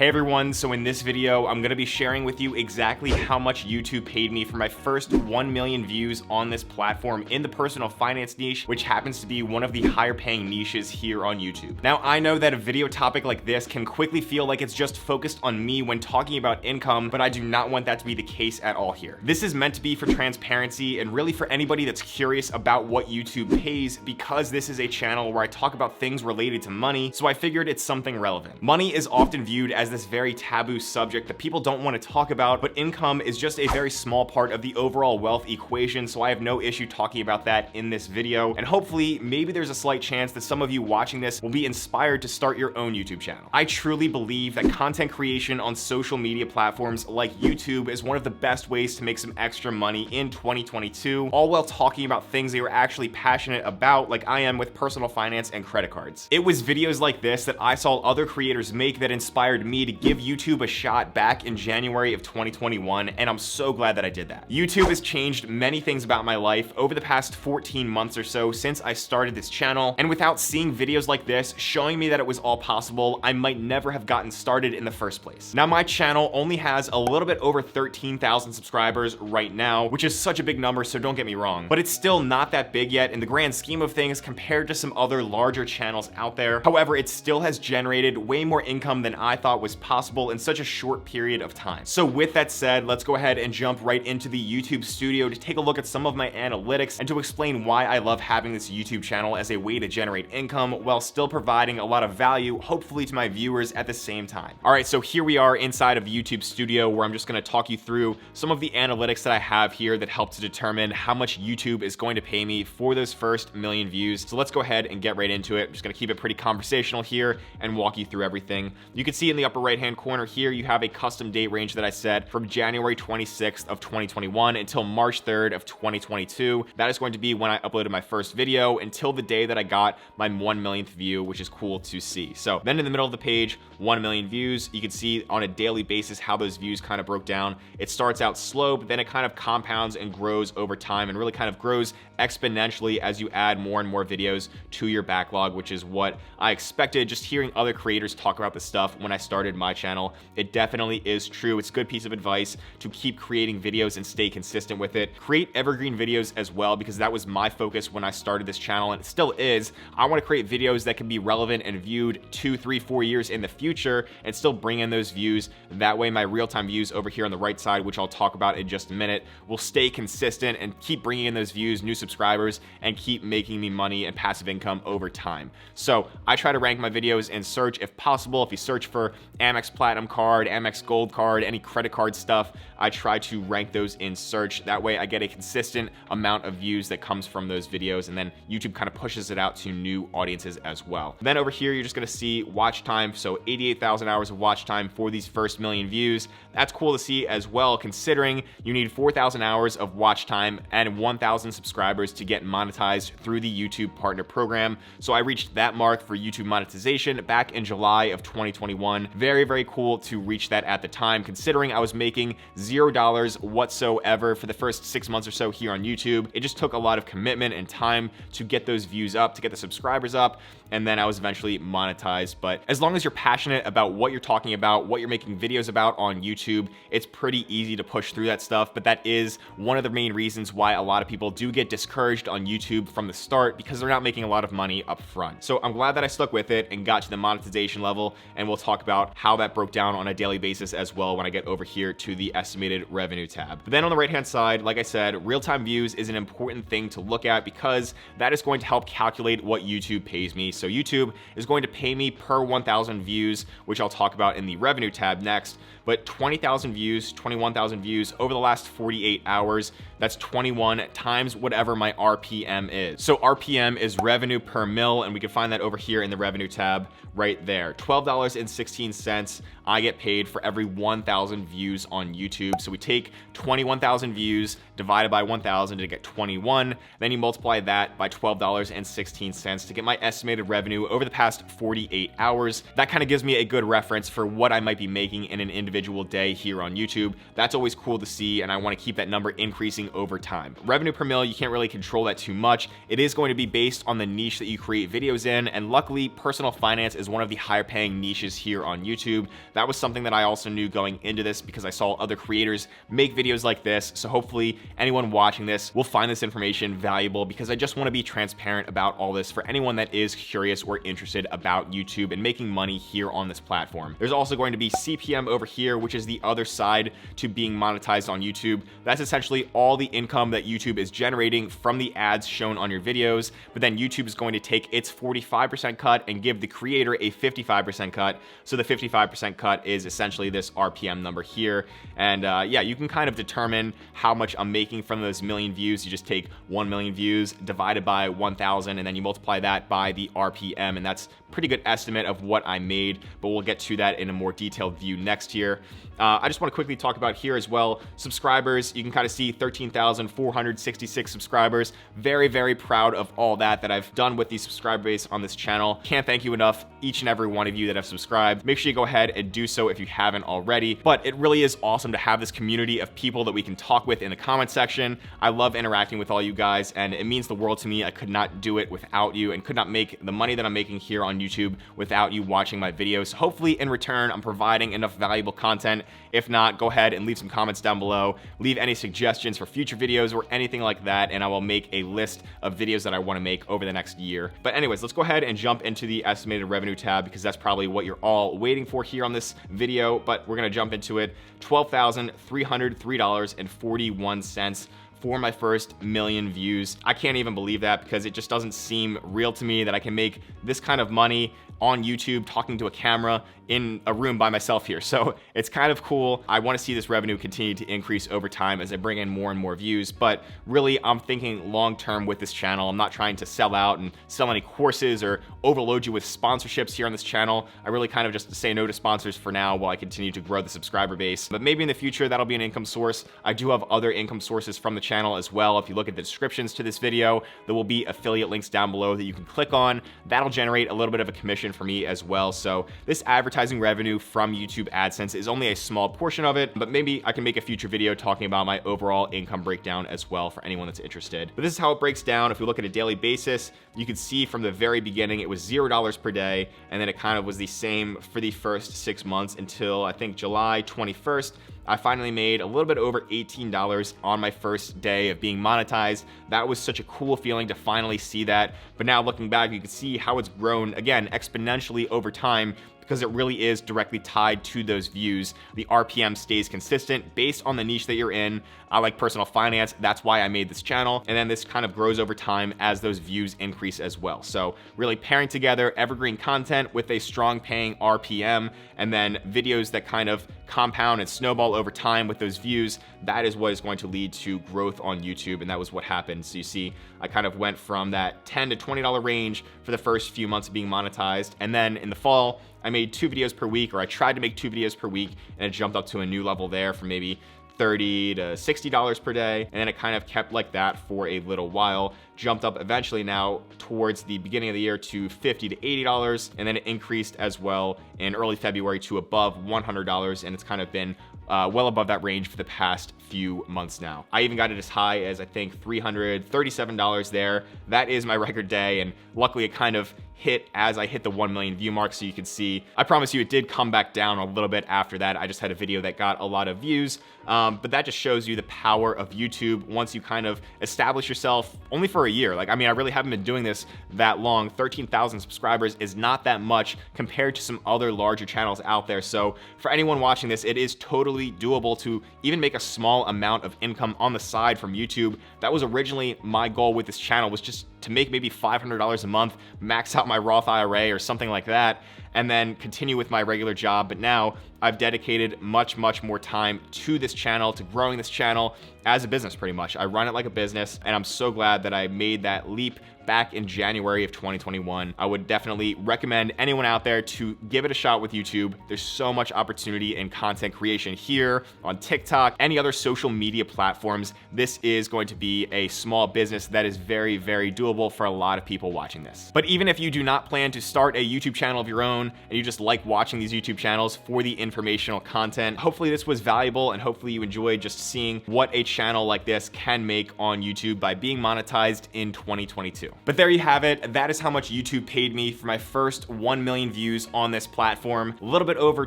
Hey everyone, so in this video, I'm gonna be sharing with you exactly how much YouTube paid me for my first 1 million views on this platform in the personal finance niche, which happens to be one of the higher paying niches here on YouTube. Now, I know that a video topic like this can quickly feel like it's just focused on me when talking about income, but I do not want that to be the case at all here. This is meant to be for transparency and really for anybody that's curious about what YouTube pays, because this is a channel where I talk about things related to money, so I figured it's something relevant. Money is often viewed as this very taboo subject that people don't want to talk about, but income is just a very small part of the overall wealth equation, so I have no issue talking about that in this video. And hopefully, maybe there's a slight chance that some of you watching this will be inspired to start your own YouTube channel. I truly believe that content creation on social media platforms like YouTube is one of the best ways to make some extra money in 2022, all while talking about things that you're actually passionate about, like I am with personal finance and credit cards. It was videos like this that I saw other creators make that inspired me to give YouTube a shot back in January of 2021, and I'm so glad that I did that. YouTube has changed many things about my life over the past 14 months or so since I started this channel, and without seeing videos like this showing me that it was all possible, I might never have gotten started in the first place. Now, my channel only has a little bit over 13,000 subscribers right now, which is such a big number, so don't get me wrong, but it's still not that big yet in the grand scheme of things compared to some other larger channels out there. However, it still has generated way more income than I thought was possible in such a short period of time. So with that said, let's go ahead and jump right into the YouTube studio to take a look at some of my analytics and to explain why I love having this YouTube channel as a way to generate income while still providing a lot of value, hopefully, to my viewers at the same time. All right, so here we are inside of the YouTube studio, where I'm just gonna talk you through some of the analytics that I have here that help to determine how much YouTube is going to pay me for those first million views. So let's go ahead and get right into it. I'm just gonna keep it pretty conversational here and walk you through everything. You can see in the upper right-hand corner here, you have a custom date range that I set from January 26th of 2021 until March 3rd of 2022. That is going to be when I uploaded my first video until the day that I got my 1 millionth view, which is cool to see. So then in the middle of the page, 1 million views, you can see on a daily basis how those views kind of broke down. It starts out slow, but then it kind of compounds and grows over time and really kind of grows exponentially as you add more and more videos to your backlog, which is what I expected just hearing other creators talk about this stuff when I started my channel. It definitely is true. It's a good piece of advice to keep creating videos and stay consistent with it. Create evergreen videos as well, because that was my focus when I started this channel, and it still is. I want to create videos that can be relevant and viewed 2, 3, 4 years in the future and still bring in those views. That way my real-time views over here on the right side, which I'll talk about in just a minute, will stay consistent and keep bringing in those views, new subscribers, and keep making me money and passive income over time. So I try to rank my videos in search if possible. If you search for Amex Platinum card, Amex Gold card, any credit card stuff, I try to rank those in search. That way I get a consistent amount of views that comes from those videos, and then YouTube kind of pushes it out to new audiences as well. Then over here, you're just gonna see watch time. So 88,000 hours of watch time for these first million views. That's cool to see as well, considering you need 4,000 hours of watch time and 1,000 subscribers to get monetized through the YouTube Partner Program. So I reached that mark for YouTube monetization back in July of 2021. Very, very cool to reach that at the time, considering I was making $0 whatsoever for the first 6 months or so here on YouTube. It just took a lot of commitment and time to get those views up, to get the subscribers up, and then I was eventually monetized. But as long as you're passionate about what you're talking about, what you're making videos about on YouTube, it's pretty easy to push through that stuff. But that is one of the main reasons why a lot of people do get discouraged on YouTube from the start, because they're not making a lot of money up front. So I'm glad that I stuck with it and got to the monetization level, and we'll talk about how that broke down on a daily basis as well when I get over here to the estimated revenue tab. But then on the right-hand side, like I said, real-time views is an important thing to look at, because that is going to help calculate what YouTube pays me. So YouTube is going to pay me per 1,000 views, which I'll talk about in the revenue tab next. But 20,000 views, 21,000 views over the last 48 hours, that's 21 times whatever my RPM is. So RPM is revenue per mil, and we can find that over here in the revenue tab right there. $12.16 I get paid for every 1,000 views on YouTube. So we take 21,000 views divided by 1,000 to get 21. Then you multiply that by $12.16 to get my estimated revenue over the past 48 hours. That kind of gives me a good reference for what I might be making in an individual day here on YouTube. That's always cool to see, and I want to keep that number increasing over time. Revenue per mil, you can't really control that too much. It is going to be based on the niche that you create videos in, and luckily personal finance is one of the higher paying niches here on YouTube. That was something that I also knew going into this because I saw other creators make videos like this. So hopefully anyone watching this will find this information valuable, because I just want to be transparent about all this for anyone that is curious or interested about YouTube and making money here on this platform. There's also going to be CPM over here, which is the other side to being monetized on YouTube. That's essentially all the income that YouTube is generating from the ads shown on your videos, but then YouTube is going to take its 45% cut and give the creator a 55% cut. So the 55% cut is essentially this RPM number here. And yeah, you can kind of determine how much I'm making from those million views. You just take 1 million views divided by 1,000, and then you multiply that by the RPM, and that's pretty good estimate of what I made, but we'll get to that in a more detailed view next year. I just want to quickly talk about here as well, subscribers. You can kind of see 13,466 subscribers. Very, very proud of all that I've done with the subscriber base on this channel. Can't thank you enough, each and every one of you that have subscribed. Make sure you go ahead and do so if you haven't already. But it really is awesome to have this community of people that we can talk with in the comment section. I love interacting with all you guys, and it means the world to me. I could not do it without you, and could not make the money that I'm making here on YouTube without you watching my videos. Hopefully in return, I'm providing enough valuable content. If not, go ahead and leave some comments down below. Leave any suggestions for future videos or anything like that, and I will make a list of videos that I want to make over the next year. But anyways, let's go ahead and jump into the estimated revenue tab, because that's probably what you're all waiting for here on this video, but we're going to jump into it. $12,303.41 for my first million views. I can't even believe that, because it just doesn't seem real to me that I can make this kind of money on YouTube talking to a camera in a room by myself here. So it's kind of cool. I want to see this revenue continue to increase over time as I bring in more and more views, but really I'm thinking long-term with this channel. I'm not trying to sell out and sell any courses or overload you with sponsorships here on this channel. I really kind of just say no to sponsors for now while I continue to grow the subscriber base, but maybe in the future that'll be an income source. I do have other income sources from the channel as well. If you look at the descriptions to this video, there will be affiliate links down below that you can click on. That'll generate a little bit of a commission for me as well. So this advertising revenue from YouTube AdSense is only a small portion of it, but maybe I can make a future video talking about my overall income breakdown as well for anyone that's interested. But this is how it breaks down. If we look at a daily basis, you can see from the very beginning it was $0 per day, and then it kind of was the same for the first 6 months until I think July 21st. I finally made a little bit over $18 on my first day of being monetized. That was such a cool feeling to finally see that. But now looking back, you can see how it's grown again exponentially over time, because it really is directly tied to those views. The RPM stays consistent based on the niche that you're in. I like personal finance. That's why I made this channel. And then this kind of grows over time as those views increase as well. So really pairing together evergreen content with a strong paying RPM, and then videos that kind of compound and snowball over time with those views, that is what is going to lead to growth on YouTube. And that was what happened. So you see, I kind of went from that $10 to $20 range for the first few months of being monetized. And then in the fall, I made 2 videos per week, or I tried to make 2 videos per week, and it jumped up to a new level there from maybe $30 to $60 per day. And then it kind of kept like that for a little while, jumped up eventually now towards the beginning of the year to $50 to $80. And then it increased as well in early February to above $100. And it's kind of been well above that range for the past few months now. I even got it as high as I think $337 there. That is my record day. And luckily it kind of hit as I hit the 1 million view mark. So you can see, I promise you it did come back down a little bit after that. I just had a video that got a lot of views, but that just shows you the power of YouTube once you kind of establish yourself only for a year. Like, I mean, I really haven't been doing this that long. 13,000 subscribers is not that much compared to some other larger channels out there. So for anyone watching this, it is totally doable to even make a small amount of income on the side from YouTube. That was originally my goal with this channel, was just to make maybe $500 a month, max out my Roth IRA or something like that, and then continue with my regular job. But now I've dedicated much more time to this channel, to growing this channel as a business pretty much. I run it like a business, and I'm so glad that I made that leap back in January of 2021. I would definitely recommend anyone out there to give it a shot with YouTube. There's so much opportunity in content creation here, on TikTok, any other social media platforms. This is going to be a small business that is very doable for a lot of people watching this. But even if you do not plan to start a YouTube channel of your own, and you just like watching these YouTube channels for the informational content, hopefully this was valuable, and hopefully you enjoyed just seeing what a channel like this can make on YouTube by being monetized in 2022. 2022. But there you have it. That is how much YouTube paid me for my first 1 million views on this platform. A little bit over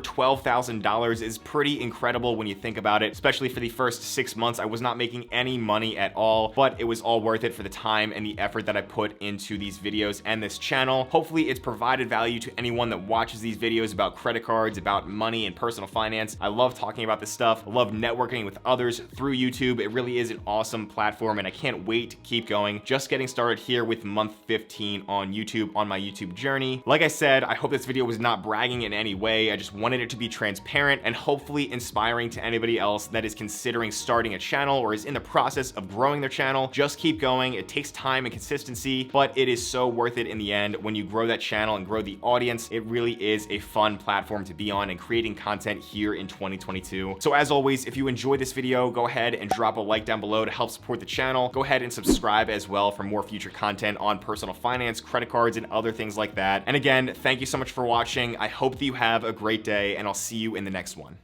$12,000 is pretty incredible when you think about it, especially for the first 6 months. I was not making any money at all, but it was all worth it for the time and the effort that I put into these videos and this channel. Hopefully it's provided value to anyone that watches these videos about credit cards, about money and personal finance. I love talking about this stuff. I love networking with others through YouTube. It really is an awesome platform and I can't wait to keep going. Just getting started here with month 15 on YouTube, on my YouTube journey. Like I said, I hope this video was not bragging in any way. I just wanted it to be transparent and hopefully inspiring to anybody else that is considering starting a channel or is in the process of growing their channel. Just keep going. It takes time and consistency, but it is so worth it in the end. When you grow that channel and grow the audience, it really is a fun platform to be on and creating content here in 2022. So as always, if you enjoyed this video, go ahead and drop a like down below to help support the channel. Go ahead and subscribe as well for more future content on personal finance, credit cards, and other things like that. And again, thank you so much for watching. I hope that you have a great day and I'll see you in the next one.